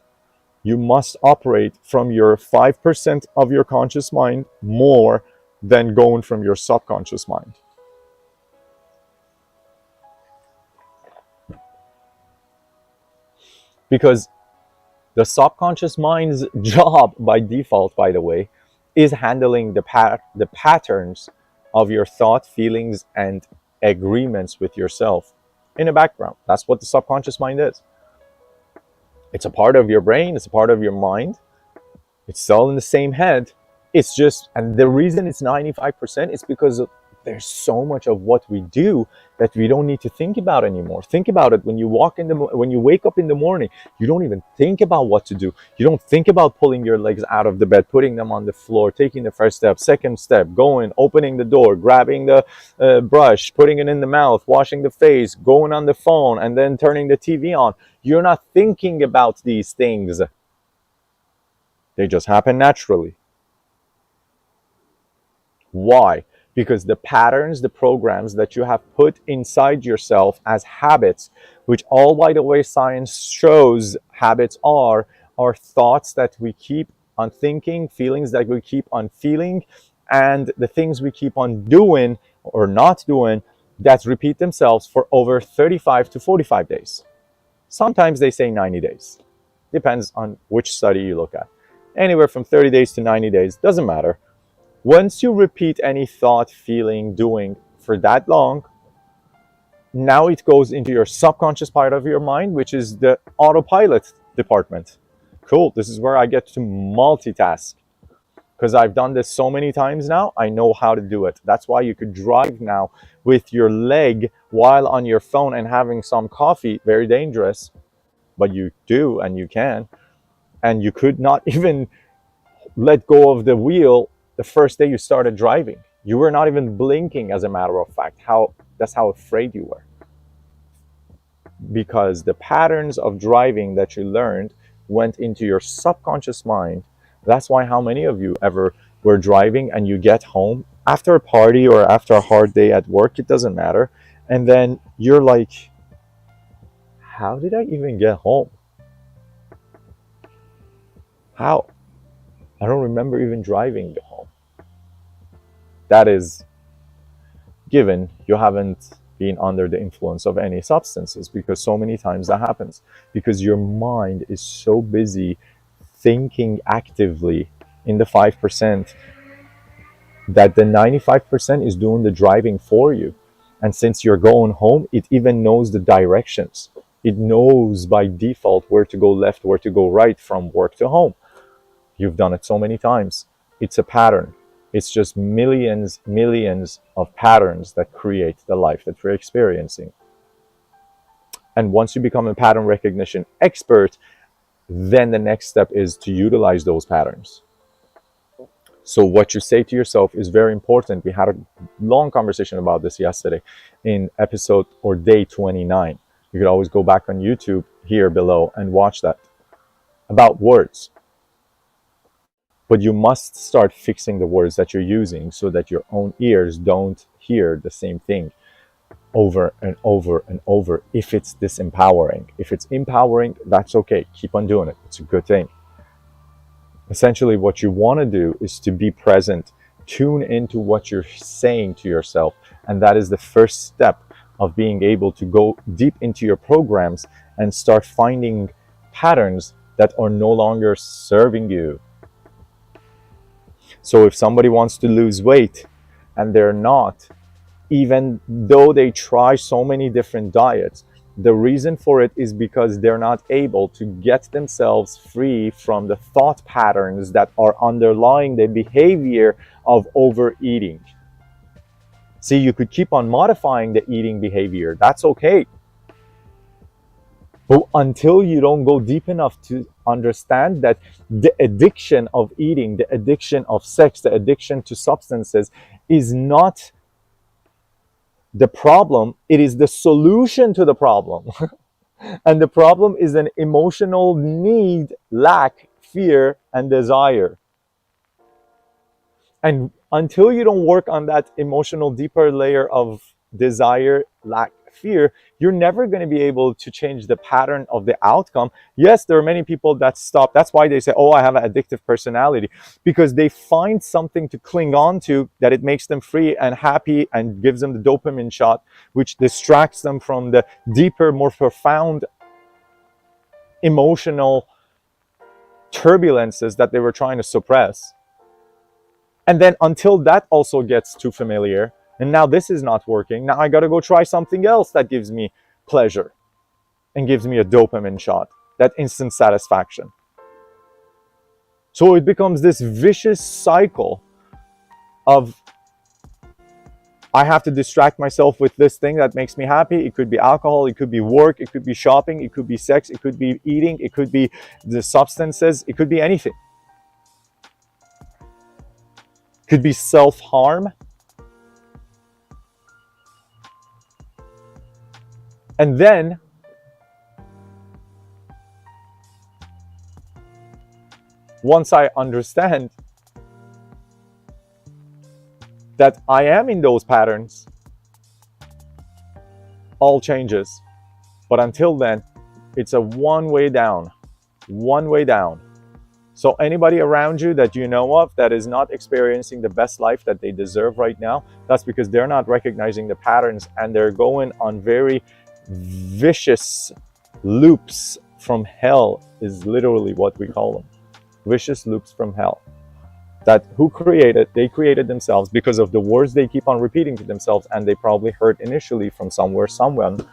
you must operate from your 5% of your conscious mind more than going from your subconscious mind. Because the subconscious mind's job by default, by the way, is handling the patterns of your thought, feelings, and agreements with yourself in the background. That's what the subconscious mind is. It's a part of your brain, it's a part of your mind. It's all in the same head. It's just, and the reason it's 95% is because there's so much of what we do that we don't need to think about anymore. Think about it. When you wake up in the morning, you don't even think about what to do. You don't think about pulling your legs out of the bed, putting them on the floor, taking the first step, second step, going, opening the door, grabbing the brush, putting it in the mouth, washing the face, going on the phone, and then turning the TV on. You're not thinking about these things. They just happen naturally. Why? Because the patterns, the programs that you have put inside yourself as habits, which all, by the way, science shows habits are thoughts that we keep on thinking, feelings that we keep on feeling, and the things we keep on doing or not doing that repeat themselves for over 35 to 45 days. Sometimes they say 90 days. Depends on which study you look at. Anywhere from 30 days to 90 days, doesn't matter. Once you repeat any thought, feeling, doing for that long, now it goes into your subconscious part of your mind, which is the autopilot department. Cool, this is where I get to multitask. Because I've done this so many times now, I know how to do it. That's why you could drive now with your leg while on your phone and having some coffee. Very dangerous, but you do and you can. And you could not even let go of the wheel the first day you started driving. You were not even blinking, as a matter of fact. That's how afraid you were. Because the patterns of driving that you learned went into your subconscious mind. That's why how many of you ever were driving and you get home after a party or after a hard day at work, it doesn't matter, and then you're like, how did I even get home? How? I don't remember even driving home. That is given you haven't been under the influence of any substances, because so many times that happens because your mind is so busy thinking actively in the 5% that the 95% is doing the driving for you. And since you're going home, it even knows the directions. It knows by default where to go left, where to go right from work to home. You've done it so many times. It's a pattern. It's just millions of patterns that create the life that we're experiencing. And once you become a pattern recognition expert, then the next step is to utilize those patterns. So what you say to yourself is very important. We had a long conversation about this yesterday in episode or day 29. You could always go back on YouTube here below and watch that, about words. But you must start fixing the words that you're using so that your own ears don't hear the same thing over and over and over if it's disempowering. If it's empowering, that's okay. Keep on doing it. It's a good thing. Essentially, what you want to do is to be present, tune into what you're saying to yourself. And that is the first step of being able to go deep into your programs and start finding patterns that are no longer serving you. So if somebody wants to lose weight and they're not, even though they try so many different diets, the reason for it is because they're not able to get themselves free from the thought patterns that are underlying the behavior of overeating. See, you could keep on modifying the eating behavior. That's okay. But until you don't go deep enough to understand that the addiction of eating, the addiction of sex, the addiction to substances is not the problem, it is the solution to the problem. And the problem is an emotional need, lack, fear, and desire. And until you don't work on that emotional deeper layer of desire, lack, fear, you're never going to be able to change the pattern of the outcome. Yes, there are many people that stop. That's why they say, oh, I have an addictive personality, because they find something to cling on to that it makes them free and happy and gives them the dopamine shot, which distracts them from the deeper, more profound emotional turbulences that they were trying to suppress. And then until that also gets too familiar, and now this is not working, now I got to go try something else that gives me pleasure and gives me a dopamine shot, that instant satisfaction. So it becomes this vicious cycle of, I have to distract myself with this thing that makes me happy. It could be alcohol, it could be work, it could be shopping, it could be sex, it could be eating, it could be the substances, it could be anything. It could be self-harm. And then once I understand that I am in those patterns, all changes. But until then, it's a one-way down, one-way down. So anybody around you that you know of that is not experiencing the best life that they deserve right now, that's because they're not recognizing the patterns, and they're going on very vicious loops from hell, is literally what we call them. Vicious loops from hell. That who created? They created themselves because of the words they keep on repeating to themselves, and they probably heard initially from somewhere, someone,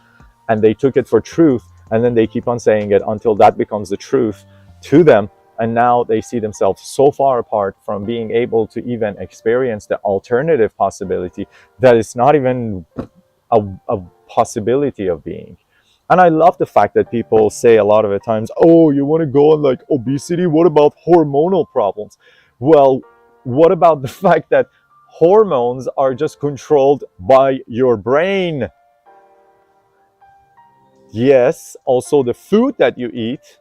and they took it for truth, and then they keep on saying it until that becomes the truth to them. And now they see themselves so far apart from being able to even experience the alternative possibility that it's not even a possibility of being. And I love the fact that people say a lot of the times, oh, you want to go on like obesity? What about hormonal problems? Well, what about the fact that hormones are just controlled by your brain? Yes, also the food that you eat.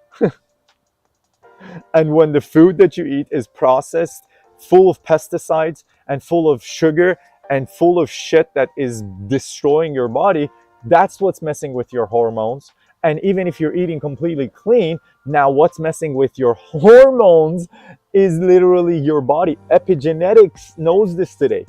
And when the food that you eat is processed, full of pesticides and full of sugar and full of shit that is destroying your body, that's what's messing with your hormones. And even if you're eating completely clean, now what's messing with your hormones is literally your body. Epigenetics knows this today.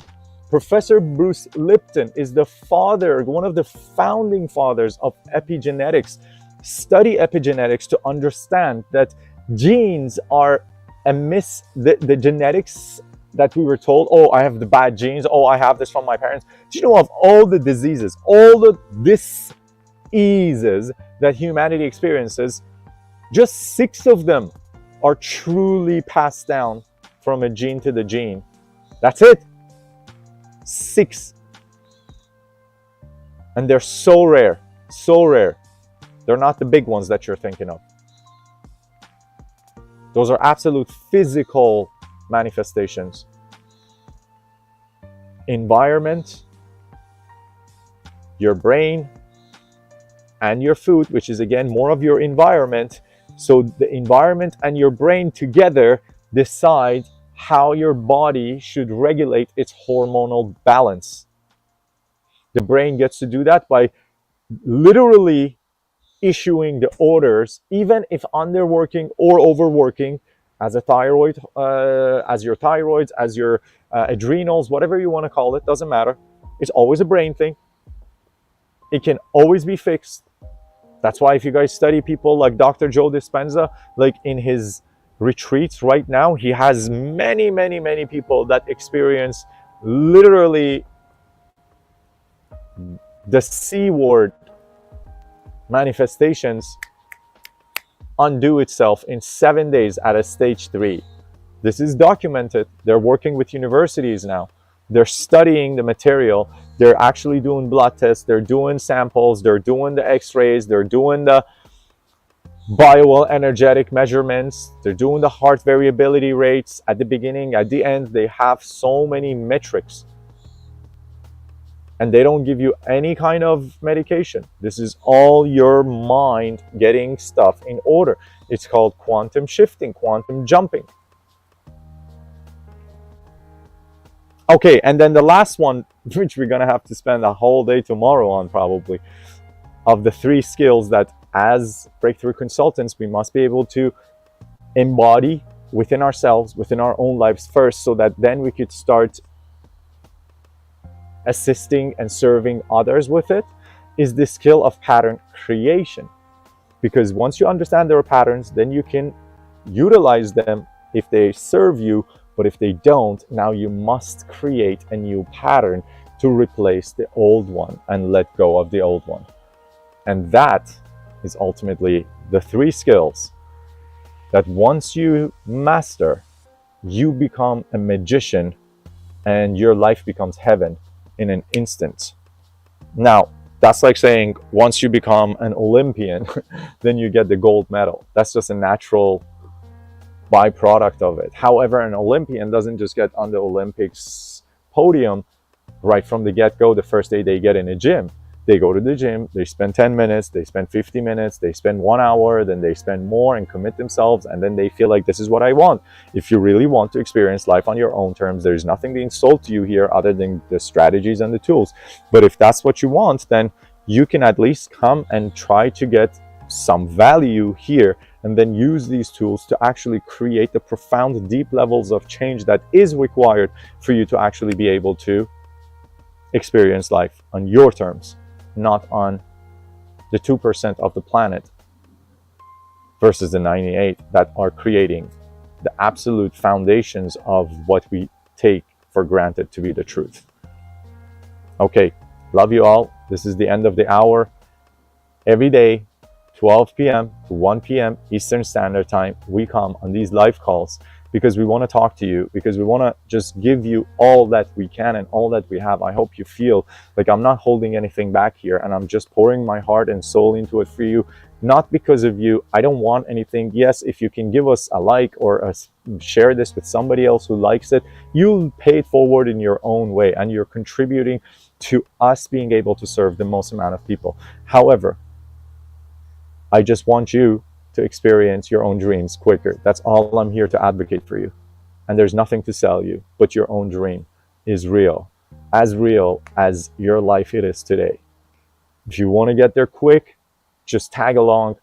Professor Bruce Lipton is the father, one of the founding fathers of epigenetics. Study epigenetics to understand that genes are the genetics that we were told, oh, I have the bad genes, oh, I have this from my parents. Do you know of all the diseases, all the diseases that humanity experiences, just 6 of them are truly passed down from a gene to the gene. That's it. 6. And they're so rare, so rare. They're not the big ones that you're thinking of. Those are absolute physical manifestations. Environment, your brain, and your food, which is again more of your environment. So the environment and your brain together decide how your body should regulate its hormonal balance. The brain gets to do that by literally issuing the orders, even if underworking or overworking, as a thyroid, as your thyroids, as your adrenals, whatever you want to call it, doesn't matter. It's always a brain thing. It can always be fixed. That's why if you guys study people like Dr. Joe Dispenza, like in his retreats right now, he has many, many, many people that experience literally the C word manifestations undo itself in 7 days at a stage 3. This is documented. They're working with universities now. They're studying the material. They're actually doing blood tests. They're doing samples. They're doing the x-rays. They're doing the bioenergetic measurements. They're doing the heart variability rates at the beginning, at the end. They have so many metrics. And they don't give you any kind of medication. This is all your mind getting stuff in order. It's called quantum shifting, quantum jumping. Okay, and then the last one, which we're gonna have to spend a whole day tomorrow on probably, of the 3 skills that as breakthrough consultants we must be able to embody within ourselves, within our own lives first, so that then we could start assisting and serving others with it, is the skill of pattern creation. Because once you understand there are patterns, then you can utilize them if they serve you. But if they don't, now you must create a new pattern to replace the old one and let go of the old one. And that is ultimately the 3 skills that once you master, you become a magician and your life becomes heaven in an instant. Now, that's like saying once you become an Olympian, then you get the gold medal. That's just a natural byproduct of it. However, an Olympian doesn't just get on the Olympics podium right from the get-go the first day they get in a gym. They go to the gym, they spend 10 minutes, they spend 50 minutes, they spend 1 hour, then they spend more and commit themselves, and then they feel like this is what I want. If you really want to experience life on your own terms, there's nothing being sold to you here other than the strategies and the tools. But if that's what you want, then you can at least come and try to get some value here and then use these tools to actually create the profound, deep levels of change that is required for you to actually be able to experience life on your terms, not on the 2% of the planet versus the 98 that are creating the absolute foundations of what we take for granted to be the truth. Okay, love you all. This is the end of the hour. Every day, 12 p.m. to 1 p.m. Eastern Standard Time, we come on these live calls because we want to talk to you, because we want to just give you all that we can and all that we have. I hope you feel like I'm not holding anything back here and I'm just pouring my heart and soul into it for you, not because of you. I don't want anything. Yes, if you can give us a like or share this with somebody else who likes it, you'll pay it forward in your own way and you're contributing to us being able to serve the most amount of people. However, I just want you to experience your own dreams quicker. That's all I'm here to advocate for you. And there's nothing to sell you, but your own dream is real as your life it is today. If you want to get there quick, just tag along.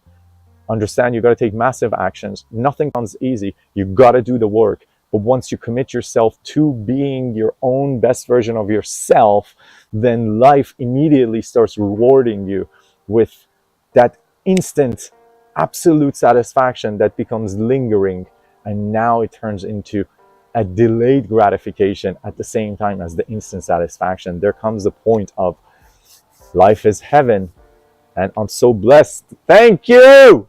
Understand you got to take massive actions. Nothing comes easy. You got to do the work. But once you commit yourself to being your own best version of yourself, then life immediately starts rewarding you with that instant absolute satisfaction that becomes lingering, and now it turns into a delayed gratification at the same time as the instant satisfaction. There comes the point of life is heaven, and I'm so blessed. Thank you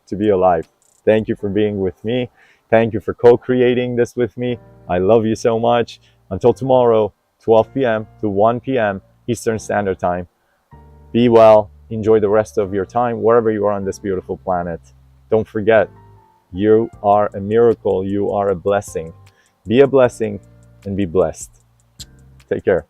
to be alive. Thank you for being with me. Thank you for co-creating this with me. I love you so much. Until tomorrow, 12 p.m. to 1 p.m. Eastern Standard Time. Be well. Enjoy the rest of your time wherever you are on this beautiful planet. Don't forget, you are a miracle. You are a blessing. Be a blessing and be blessed. Take care.